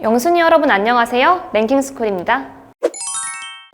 영순이 여러분 안녕하세요. 랭킹스쿨입니다.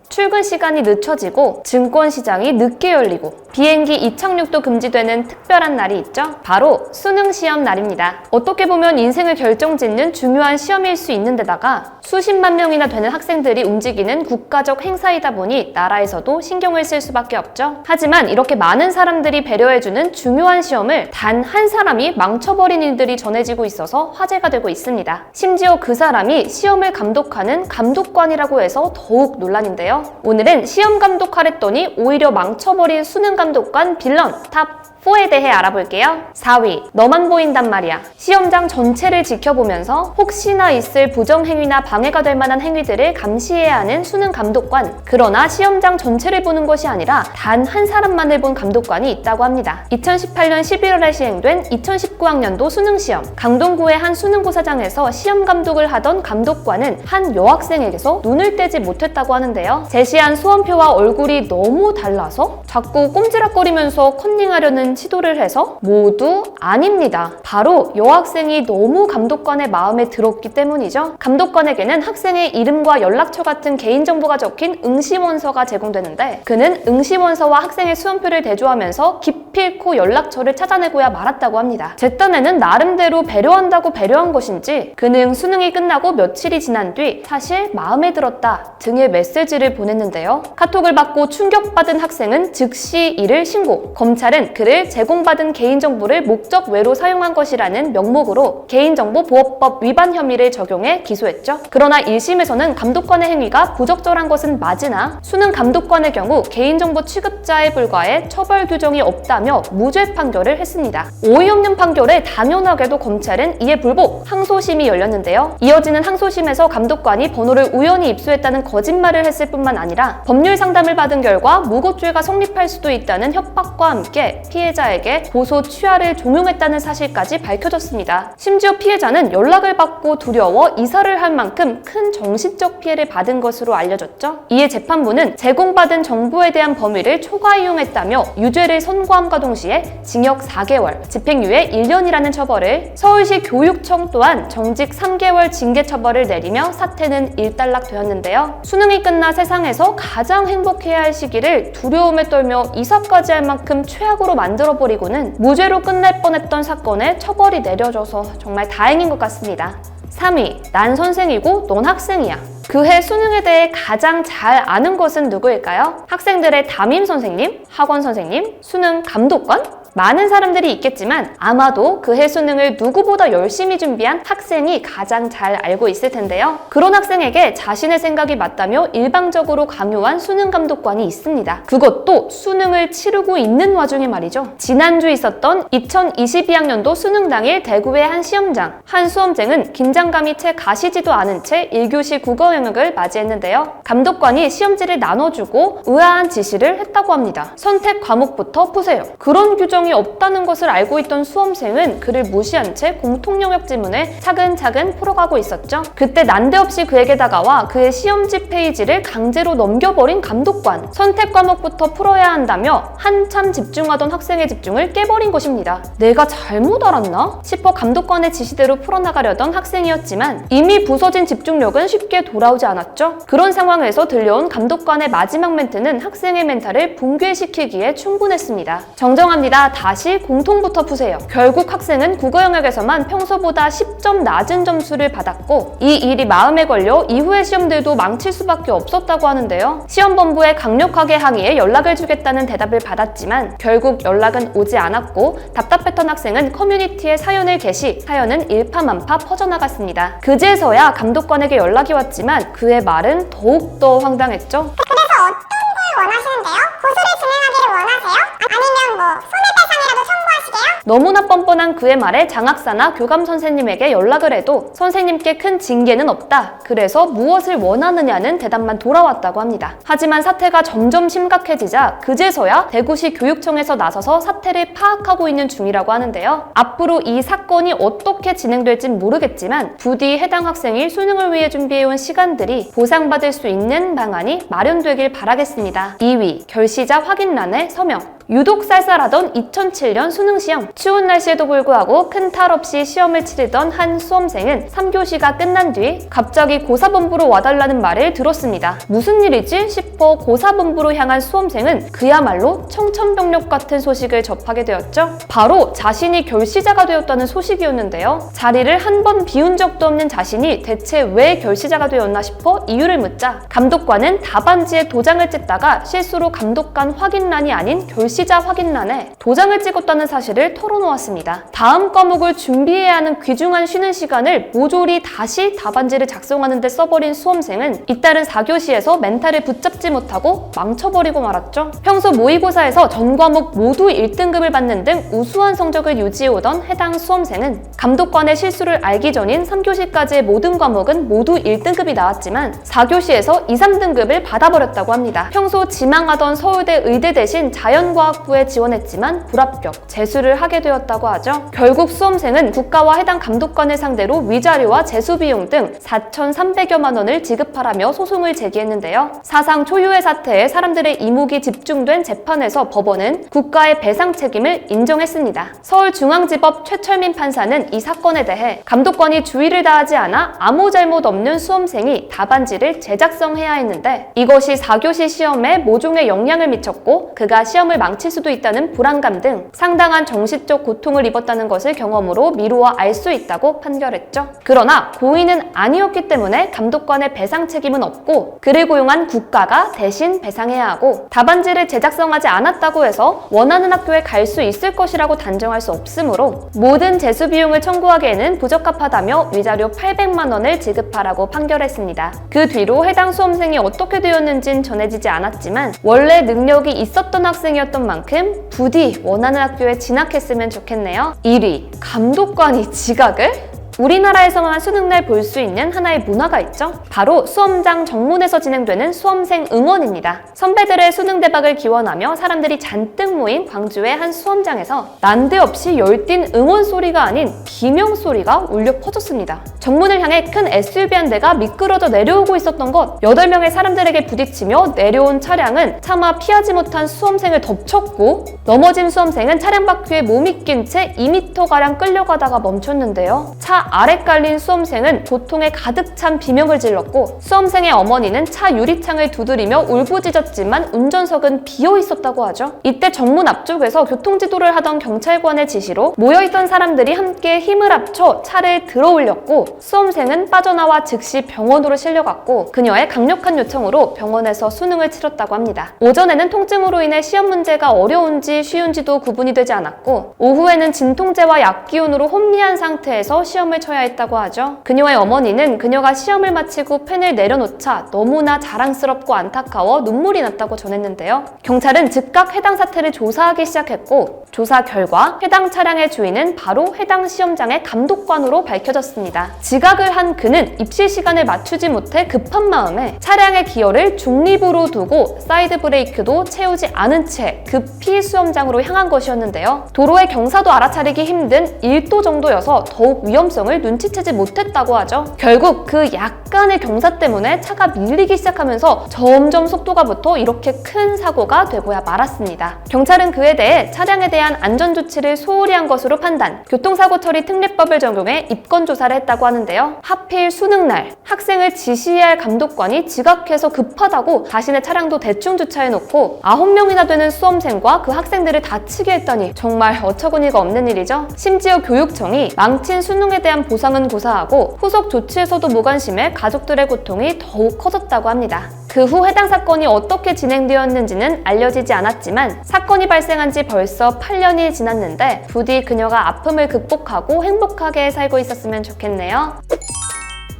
출근 시간이 늦춰지고 증권시장이 늦게 열리고 비행기 이착륙도 금지되는 특별한 날이 있죠. 바로 수능 시험 날입니다. 어떻게 보면 인생을 결정짓는 중요한 시험일 수 있는 데다가 수십만 명이나 되는 학생들이 움직이는 국가적 행사이다 보니 나라에서도 신경을 쓸 수밖에 없죠. 하지만 이렇게 많은 사람들이 배려해주는 중요한 시험을 단 한 사람이 망쳐버린 일들이 전해지고 있어서 화제가 되고 있습니다. 심지어 그 사람이 시험을 감독하는 감독관이라고 해서 더욱 논란인데요. 오늘은 시험 감독하랬더니 오히려 망쳐버린 수능 감독관 빌런 탑 4에 대해 알아볼게요. 4위, 너만 보인단 말이야. 시험장 전체를 지켜보면서 혹시나 있을 부정행위나 방해가 될 만한 행위들을 감시해야 하는 수능 감독관. 그러나 시험장 전체를 보는 것이 아니라 단 한 사람만을 본 감독관이 있다고 합니다. 2018년 11월에 시행된 2019학년도 수능시험. 강동구의 한 수능고사장에서 시험 감독을 하던 감독관은 한 여학생에게서 눈을 떼지 못했다고 하는데요. 제시한 수험표와 얼굴이 너무 달라서 자꾸 꼼지락거리면서 컨닝하려는 시도를 해서 모두 아닙니다. 바로 여학생이 너무 감독관의 마음에 들었기 때문이죠. 감독관에게는 학생의 이름과 연락처 같은 개인정보가 적힌 응시원서가 제공되는데 그는 응시원서와 학생의 수험표를 대조하면서 기필코 연락처를 찾아내고야 말았다고 합니다. 제 딴에는 나름대로 배려한다고 배려한 것인지 그는 수능이 끝나고 며칠이 지난 뒤 사실 마음에 들었다 등의 메시지를 보냈는데요. 카톡을 받고 충격받은 학생은 즉시 이를 신고, 검찰은 그를 제공받은 개인정보를 목적 외로 사용한 것이라는 명목으로 개인정보보호법 위반 혐의를 적용해 기소했죠. 그러나 1심에서는 감독관의 행위가 부적절한 것은 맞으나 수능 감독관의 경우 개인정보 취급자에 불과해 처벌 규정이 없다며 무죄 판결을 했습니다. 어이없는 판결에 당연하게도 검찰은 이에 불복, 항소심이 열렸는데요. 이어지는 항소심에서 감독관이 번호를 우연히 입수했다는 거짓말을 했을 뿐만 아니라 법률 상담을 받은 결과 무고죄가 성립할 수도 있다는 협박과 함께 피해자에게 고소 취하를 종용했다는 사실까지 밝혀졌습니다. 심지어 피해자는 연락을 받고 두려워 이사를 할 만큼 큰 정신적 피해를 받은 것으로 알려졌죠. 이에 재판부는 제공받은 정보에 대한 범위를 초과 이용했다며 유죄를 선고함과 동시에 징역 4개월, 집행유예 1년이라는 처벌을, 서울시 교육청 또한 정직 3개월 징계 처벌을 내리며 사태는 일단락되었는데요. 수능이 끝나 세상에서 가장 행복해야 할 시기를 두려움에 떨며 이사까지 할 만큼 최악으로 만들어버리고는 무죄로 끝날 뻔했던 사건에 처벌이 내려져서 정말 다행인 것 같습니다. 3위, 난 선생이고 넌 학생이야. 그해 수능에 대해 가장 잘 아는 것은 누구일까요? 학생들의 담임 선생님, 학원 선생님, 수능 감독관? 많은 사람들이 있겠지만 아마도 그해 수능을 누구보다 열심히 준비한 학생이 가장 잘 알고 있을 텐데요. 그런 학생에게 자신의 생각이 맞다며 일방적으로 강요한 수능 감독관이 있습니다. 그것도 수능을 치르고 있는 와중에 말이죠. 지난주 있었던 2022학년도 수능 당일 대구의 한 시험장. 한 수험생은 긴장감이 채 가시지도 않은 채 1교시 국어 영역을 맞이했는데요. 감독관이 시험지를 나눠주고 의아한 지시를 했다고 합니다. 선택 과목부터 푸세요. 그런 규정이 없다는 것을 알고 있던 수험생은 그를 무시한 채 공통 영역 지문을 차근차근 풀어가고 있었죠. 그때 난데없이 그에게 다가와 그의 시험지 페이지를 강제로 넘겨버린 감독관. 선택 과목부터 풀어야 한다며 한참 집중하던 학생의 집중을 깨버린 것입니다. 내가 잘못 알았나? 싶어 감독관의 지시대로 풀어나가려던 학생이었지만 이미 부서진 집중력은 쉽게 돌아오지 않았죠. 그런 상황에서 들려온 감독관의 마지막 멘트는 학생의 멘탈을 붕괴시키기에 충분했습니다. 정정합니다. 다시 공통부터 푸세요. 결국 학생은 국어 영역에서만 평소보다 10점 낮은 점수를 받았고 이 일이 마음에 걸려 이후의 시험들도 망칠 수밖에 없었다고 하는데요. 시험본부에 강력하게 항의해 연락을 주겠다는 대답을 받았지만 결국 연락은 오지 않았고 답답했던 학생은 커뮤니티에 사연을 게시, 사연은 일파만파 퍼져나갔습니다. 그제서야 감독관에게 연락이 왔지만 그의 말은 더욱더 황당했죠. 그래서 어떤 걸 원하시는데요? 고소를 진행하기를 원하세요? 아니면 손해배상이라도 청구하시게요? 너무나 뻔뻔한 그의 말에 장학사나 교감 선생님에게 연락을 해도 선생님께 큰 징계는 없다. 그래서 무엇을 원하느냐는 대답만 돌아왔다고 합니다. 하지만 사태가 점점 심각해지자 그제서야 대구시 교육청에서 나서서 사태를 파악하고 있는 중이라고 하는데요. 앞으로 이 사건이 어떻게 진행될진 모르겠지만 부디 해당 학생이 수능을 위해 준비해온 시간들이 보상받을 수 있는 방안이 마련되길 바라겠습니다. 2위, 결시자 확인란에 서명. 유독 쌀쌀하던 2007년 수능시험. 추운 날씨에도 불구하고 큰 탈 없이 시험을 치르던 한 수험생은 3교시가 끝난 뒤 갑자기 고사본부로 와달라는 말을 들었습니다. 무슨 일이지 싶어 고사본부로 향한 수험생은 그야말로 청천벽력 같은 소식을 접하게 되었죠. 바로 자신이 결시자가 되었다는 소식이었는데요. 자리를 한 번 비운 적도 없는 자신이 대체 왜 결시자가 되었나 싶어 이유를 묻자 감독관은 답안지에 도장을 찍다가 실수로 감독관 확인란이 아닌 결시자 확인란에 도장을 찍었다는 사실을 털어놓았습니다. 다음 과목을 준비해야 하는 귀중한 쉬는 시간을 모조리 다시 답안지를 작성하는 데 써버린 수험생은 잇따른 4교시에서 멘탈을 붙잡지 못하고 망쳐버리고 말았죠. 평소 모의고사에서 전 과목 모두 1등급을 받는 등 우수한 성적을 유지해오던 해당 수험생은 감독관의 실수를 알기 전인 3교시까지의 모든 과목은 모두 1등급이 나왔지만 4교시에서 2, 3등급을 받아버렸다고 합니다. 평소 지망하던 서울대 의대 대신 자연과학부에 지원했지만 불합격, 재수를 하게 되었다고 하죠. 결국 수험생은 국가와 해당 감독관을 상대로 위자료와 재수 비용 등 4,300여만 원을 지급하라며 소송을 제기했는데요. 사상 초유의 사태에 사람들의 이목이 집중된 재판에서 법원은 국가의 배상 책임을 인정했습니다. 서울중앙지법 최철민 판사는 이 사건에 대해 감독관이 주의를 다하지 않아 아무 잘못 없는 수험생이 답안지를 제작성해야 했는데 이것이 4교시 시험에 모종의 영향을 미쳤고 그가 시험을 망칠 수도 있다는 불안감 등 상당한 정신적 고통을 입었다는 것을 경험으로 미루어 알 수 있다고 판결했죠. 그러나 고의는 아니었기 때문에 감독관의 배상 책임은 없고 그를 고용한 국가가 대신 배상해야 하고 답안지를 제작성하지 않았다고 해서 원하는 학교에 갈 수 있을 것이라고 단정할 수 없으므로 모든 재수 비용을 청구하기에는 부적합하다며 위자료 800만 원을 지급하라고 판결했습니다. 그 뒤로 해당 수험생이 어떻게 되었는진 전해지지 않았지만 원래 능력이 있었던 학생이었던 만큼 부디 원하는 학교에 진학했으면 좋겠네요. 1위, 감독관이 지각을? 우리나라에서만 수능날 볼 수 있는 하나의 문화가 있죠. 바로 수험장 정문에서 진행되는 수험생 응원입니다. 선배들의 수능 대박을 기원하며 사람들이 잔뜩 모인 광주의 한 수험장에서 난데없이 열띤 응원 소리가 아닌 비명 소리가 울려 퍼졌습니다. 정문을 향해 큰 SUV 한 대가 미끄러져 내려오고 있었던 것, 8명의 사람들에게 부딪히며 내려온 차량은 차마 피하지 못한 수험생을 덮쳤고 넘어진 수험생은 차량 바퀴에 몸이 낀 채 2m가량 끌려가다가 멈췄는데요. 차 아래 깔린 수험생은 고통에 가득 찬 비명을 질렀고 수험생의 어머니는 차 유리창을 두드리며 울부짖었지만 운전석은 비어 있었다고 하죠. 이때 정문 앞쪽에서 교통지도를 하던 경찰관의 지시로 모여있던 사람들이 함께 힘을 합쳐 차를 들어 올렸고 수험생은 빠져나와 즉시 병원으로 실려갔고 그녀의 강력한 요청으로 병원에서 수능을 치렀다고 합니다. 오전에는 통증으로 인해 시험 문제가 어려운지 쉬운지도 구분이 되지 않았고 오후에는 진통제와 약기운으로 혼미한 상태에서 시험을 쳐야 했다고 하죠. 그녀의 어머니는 그녀가 시험을 마치고 펜을 내려놓자 너무나 자랑스럽고 안타까워 눈물이 났다고 전했는데요. 경찰은 즉각 해당 사태를 조사하기 시작했고 조사 결과 해당 차량의 주인은 바로 해당 시험장의 감독관으로 밝혀졌습니다. 지각을 한 그는 입시 시간을 맞추지 못해 급한 마음에 차량의 기어를 중립으로 두고 사이드 브레이크도 채우지 않은 채 급히 수험장으로 향한 것이었는데요. 도로의 경사도 알아차리기 힘든 1도 정도여서 더욱 위험성을 눈치채지 못했다고 하죠. 결국 그 약간의 경사 때문에 차가 밀리기 시작하면서 점점 속도가 붙어 이렇게 큰 사고가 되고야 말았습니다. 경찰은 그에 대해 차량에 대한 안전조치를 소홀히 한 것으로 판단, 교통사고 처리 특례법을 적용해 입건 조사를 했다고 하는데요. 하필 수능날 학생을 지시해야 할 감독관이 지각해서 급하다고 자신의 차량도 대충 주차해놓고 9명이나 되는 수험생과 그 학생들을 다치게 했다니 정말 어처구니가 없는 일이죠. 심지어 교육청이 망친 수능에 대한 보상은 고사하고 후속 조치에서도 무관심해 가족들의 고통이 더욱 커졌다고 합니다. 그 후 해당 사건이 어떻게 진행되었는지는 알려지지 않았지만 사건이 발생한 지 벌써 8년이 지났는데 부디 그녀가 아픔을 극복하고 행복하게 살고 있었으면 좋겠네요.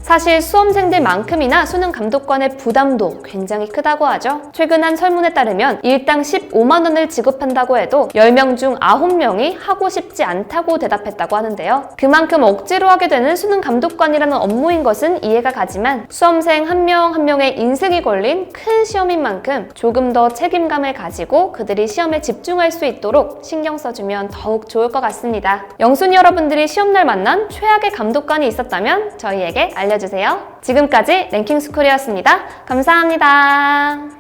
사실 수험생들만큼이나 수능 감독관의 부담도 굉장히 크다고 하죠. 최근 한 설문에 따르면 일당 15만 원을 지급한다고 해도 10명 중 9명이 하고 싶지 않다고 대답했다고 하는데요. 그만큼 억지로 하게 되는 수능 감독관이라는 업무인 것은 이해가 가지만 수험생 한 명 한 명의 인생이 걸린 큰 시험인 만큼 조금 더 책임감을 가지고 그들이 시험에 집중할 수 있도록 신경 써주면 더욱 좋을 것 같습니다. 영순이 여러분들이 시험날 만난 최악의 감독관이 있었다면 저희에게 알려주세요. 지금까지 랭킹스쿨이었습니다. 감사합니다.